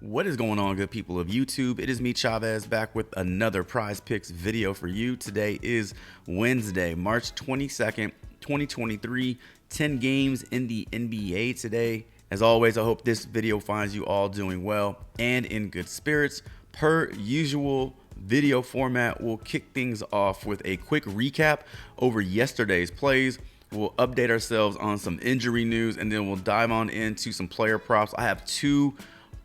What is going on, good people of YouTube? It is me, Chavez, back with another Prize Picks video for you. Today is Wednesday, March 22nd, 2023. 10 games in the NBA today. As always, I hope this video finds you all doing well and in good spirits. Per usual video format, we'll kick things off with a quick recap over yesterday's plays. We'll update ourselves on some injury news, and then we'll dive on into some player props. I have two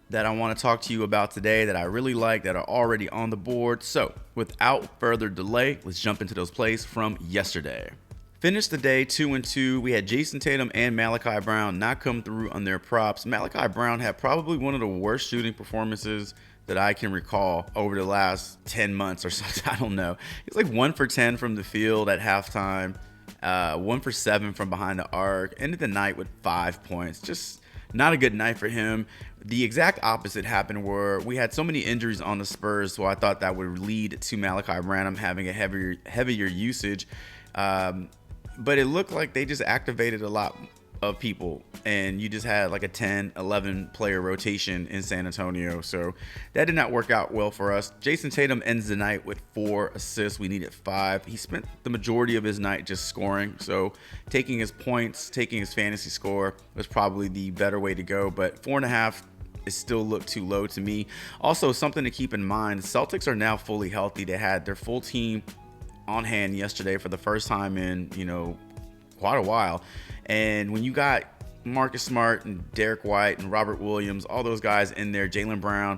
that I want to talk to you about today that I really like that are already on the board. So without further delay, let's jump into those plays from yesterday. Finished the day 2-2. We had Jason Tatum and Malachi Brown not come through on their props. Malachi Brown had probably one of the worst shooting performances that I can recall over the last 10 months or something. I don't know. He's like 1 for 10 from the field at halftime, 1 for 7 from behind the arc. Ended the night with 5 points. Just not a good night for him. The exact opposite happened where we had so many injuries on the Spurs, so I thought that would lead to Malachi Brown having a heavier usage. But it looked like they just activated a lot of people, and you just had like a 10-11 player rotation in San Antonio. So that did not work out well for us. Jason Tatum ends the night with 4 assists. We needed 5. He spent the majority of his night just scoring. So taking his points, taking his fantasy score was probably the better way to go. But 4.5 it still looked too low to me. Also, something to keep in mind, the Celtics are now fully healthy. They had their full team on hand yesterday for the first time in, quite a while. And when you got Marcus Smart and Derek White and Robert Williams, all those guys in there, Jaylen Brown,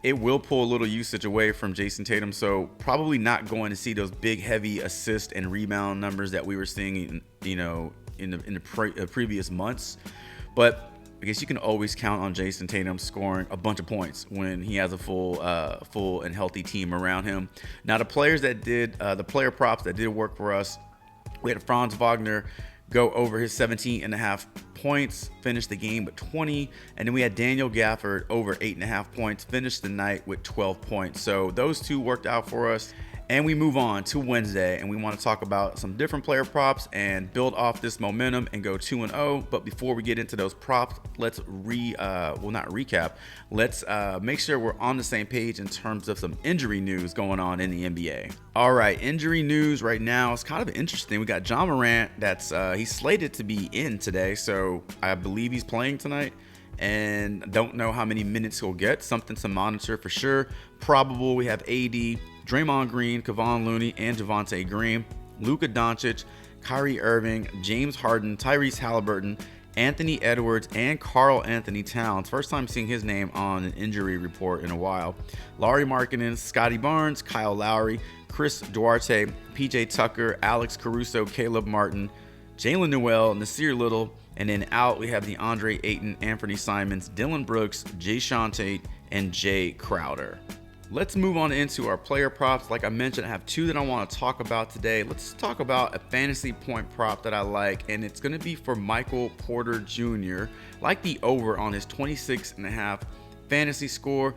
it will pull a little usage away from Jason Tatum. So probably not going to see those big, heavy assist and rebound numbers that we were seeing, in the previous months. But I guess you can always count on Jason Tatum scoring a bunch of points when he has a full and healthy team around him. Now, the players that did, the player props that did work for us, we had Franz Wagner go over his 17.5 points, finish the game with 20. And then we had Daniel Gafford over 8.5 points, finished the night with 12 points. So those two worked out for us. And we move on to Wednesday, and we want to talk about some different player props and build off this momentum and go 2-0. But before we get into those props, let's not recap. Let's make sure we're on the same page in terms of some injury news going on in the NBA. All right, injury news right now is kind of interesting. We got John Morant that's he's slated to be in today, so I believe he's playing tonight. And don't know how many minutes he'll get. Something to monitor for sure. Probable, we have AD, Draymond Green, Kevon Looney, and Javonte Green, Luka Doncic, Kyrie Irving, James Harden, Tyrese Halliburton, Anthony Edwards, and Karl Anthony Towns. First time seeing his name on an injury report in a while. Lauri Markkanen, Scotty Barnes, Kyle Lowry, Chris Duarte, PJ Tucker, Alex Caruso, Caleb Martin, Jalen Noel, Nasir Little, and then out we have DeAndre Ayton, Anthony Simons, Dylan Brooks, Jae'Sean Tate, and Jay Crowder. Let's move on into our player props. Like I mentioned, I have two that I want to talk about today. Let's talk about a fantasy point prop that I like, and it's going to be for Michael Porter Jr. Like the over on his 26.5 fantasy score.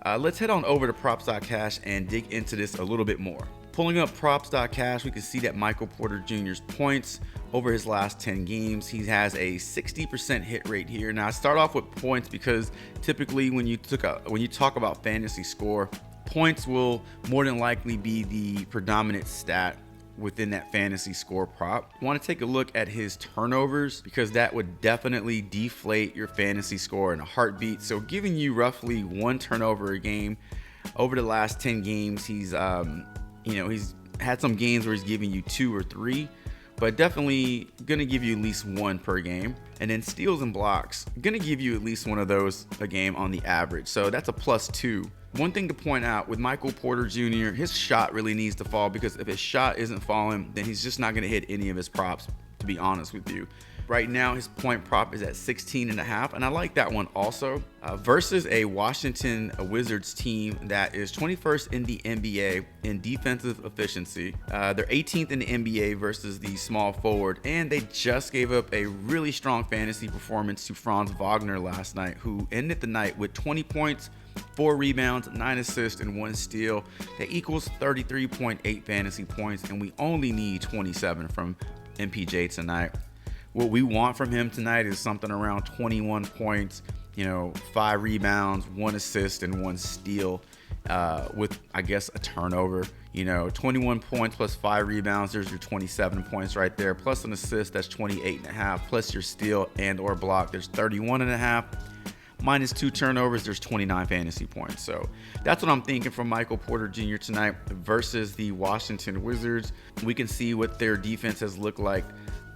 Let's head on over to props.cash and dig into this a little bit more. Pulling up props.cash, we can see that Michael Porter Jr.'s points over his last 10 games, he has a 60% hit rate here. Now, I start off with points because typically when you talk about fantasy score, points will more than likely be the predominant stat within that fantasy score prop. You want to take a look at his turnovers because that would definitely deflate your fantasy score in a heartbeat. So giving you roughly 1 turnover a game over the last 10 games, he's had some games where he's giving you 2 or 3, but definitely gonna give you at least 1 per game. And then steals and blocks, gonna give you at least 1 of those a game on the average. So that's a +2. One thing to point out with Michael Porter Jr., his shot really needs to fall, because if his shot isn't falling, then he's just not gonna hit any of his props, to be honest with you. Right now, his point prop is at 16.5, and I like that one also. Versus a Washington Wizards team that is 21st in the NBA in defensive efficiency. They're 18th in the NBA versus the small forward, and they just gave up a really strong fantasy performance to Franz Wagner last night, who ended the night with 20 points, 4 rebounds, 9 assists, and 1 steal. That equals 33.8 fantasy points, and we only need 27 from MPJ tonight. What we want from him tonight is something around 21 points, 5 rebounds, 1 assist, and 1 steal with, I guess, a turnover. 21 points plus 5 rebounds, there's your 27 points right there, plus an assist, that's 28.5, plus your steal and or block, there's 31.5, minus 2 turnovers, there's 29 fantasy points. So that's what I'm thinking from Michael Porter Jr. tonight versus the Washington Wizards. We can see what their defense has looked like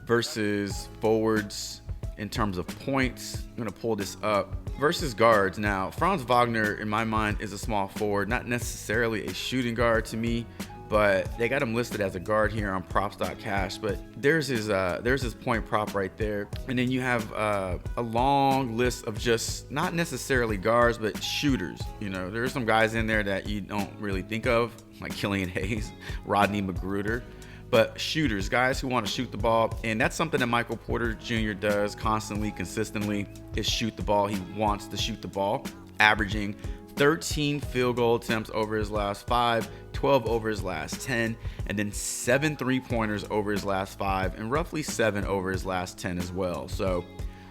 versus forwards in terms of points. I'm going to pull this up. Versus guards. Now, Franz Wagner, in my mind, is a small forward, not necessarily a shooting guard to me, but they got him listed as a guard here on props.cash. But there's his point prop right there. And then you have a long list of just not necessarily guards, but shooters. There's some guys in there that you don't really think of, like Killian Hayes, Rodney Magruder. But shooters, guys who want to shoot the ball, and that's something that Michael Porter Jr. does constantly, consistently, is shoot the ball. He wants to shoot the ball, averaging 13 field goal attempts over his last 5, 12 over his last 10, and then 7 3-pointers over his last 5, and roughly 7 over his last 10 as well. So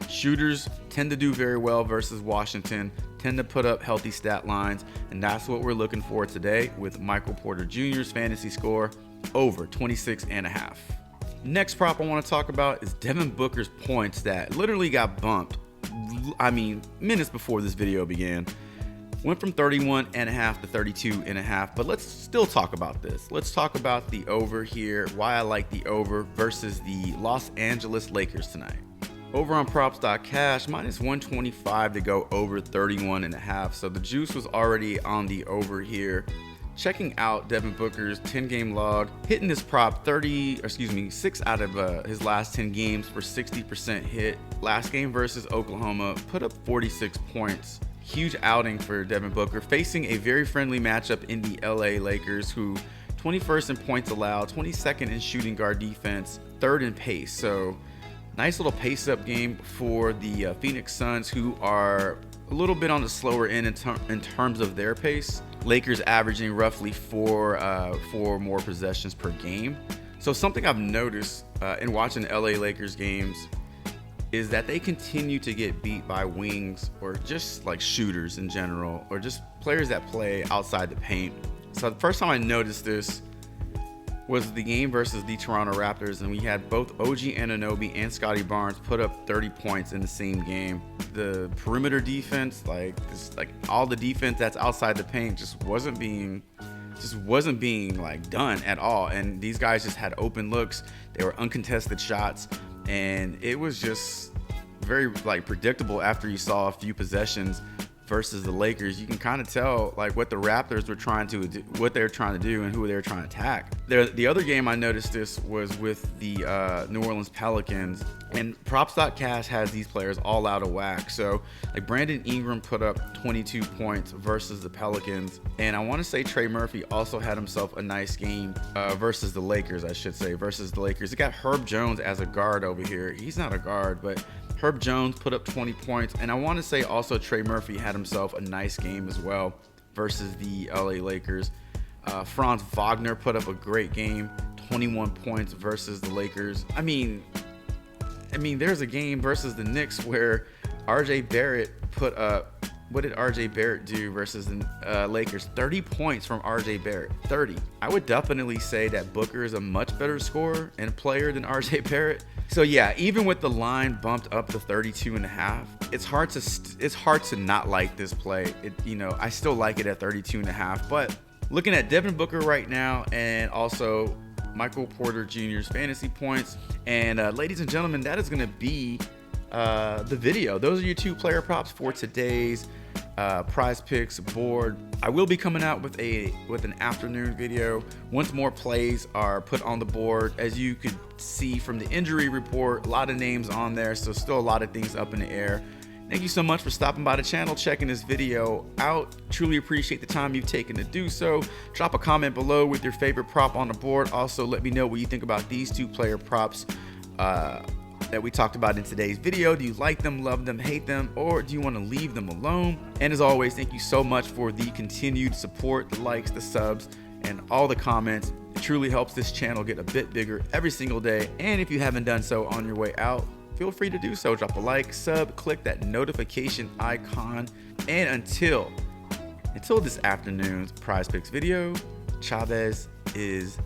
shooters tend to do very well versus Washington, tend to put up healthy stat lines, and that's what we're looking for today with Michael Porter Jr.'s fantasy score over 26.5. Next prop I want to talk about is Devin Booker's points that literally got bumped, minutes before this video began. Went from 31.5 to 32.5, but let's still talk about this. Let's talk about the over here, why I like the over versus the Los Angeles Lakers tonight. Over on props.cash, minus 125 to go over 31.5. So the juice was already on the over here. Checking out Devin Booker's 10-game log, hitting this prop 6 out of his last 10 games for 60% hit. Last game versus Oklahoma, put up 46 points. Huge outing for Devin Booker, facing a very friendly matchup in the LA Lakers, who 21st in points allowed, 22nd in shooting guard defense, 3rd in pace. So nice little pace-up game for the Phoenix Suns, who are a little bit on the slower end in terms of their pace. Lakers averaging roughly 4 more possessions per game. So something I've noticed in watching the LA Lakers games is that they continue to get beat by wings or just like shooters in general, or just players that play outside the paint. So the first time I noticed this was the game versus the Toronto Raptors, and we had both OG Anunoby and Scotty Barnes put up 30 points in the same game. The perimeter defense, like all the defense that's outside the paint, just wasn't being like done at all. And these guys just had open looks. They were uncontested shots, and it was just very predictable after you saw a few possessions versus the Lakers. You can kind of tell what the Raptors were trying to do, what they're trying to do, and who they're trying to attack. The other game I noticed this was with the New Orleans Pelicans, and props.cash has these players all out of whack. So Brandon Ingram put up 22 points versus the Pelicans, and I want to say Trey Murphy also had himself a nice game versus the Lakers. It got Herb Jones as a guard over here. He's not a guard, but Herb Jones put up 20 points, and I want to say also Trey Murphy had himself a nice game as well versus the LA Lakers. Franz Wagner put up a great game, 21 points versus the Lakers. I mean, there's a game versus the Knicks where RJ Barrett put up, what did RJ Barrett do versus the Lakers? 30 points from RJ Barrett, 30. I would definitely say that Booker is a much better scorer and player than RJ Barrett. So yeah, even with the line bumped up to 32.5, it's hard to not like this play. I still like it at 32.5, but looking at Devin Booker right now, and also Michael Porter Jr.'s fantasy points, and ladies and gentlemen, that is going to be the video. Those are your 2 player props for today's prize picks board. I will be coming out with an afternoon video once more plays are put on the board. As you could see from the injury report, a lot of names on there, so still a lot of things up in the air. Thank you so much for stopping by the channel, checking this video out. Truly appreciate the time you've taken to do so. Drop a comment below with your favorite prop on the board. Also, let me know what you think about these 2 player props that we talked about in today's video. Do you like them, love them, hate them, or do you want to leave them alone? And as always, thank you so much for the continued support, the likes, the subs, and all the comments. It truly helps this channel get a bit bigger every single day. And if you haven't done so on your way out, feel free to do so. Drop a like, sub, click that notification icon. And until this afternoon's Prize Picks video, Chavez is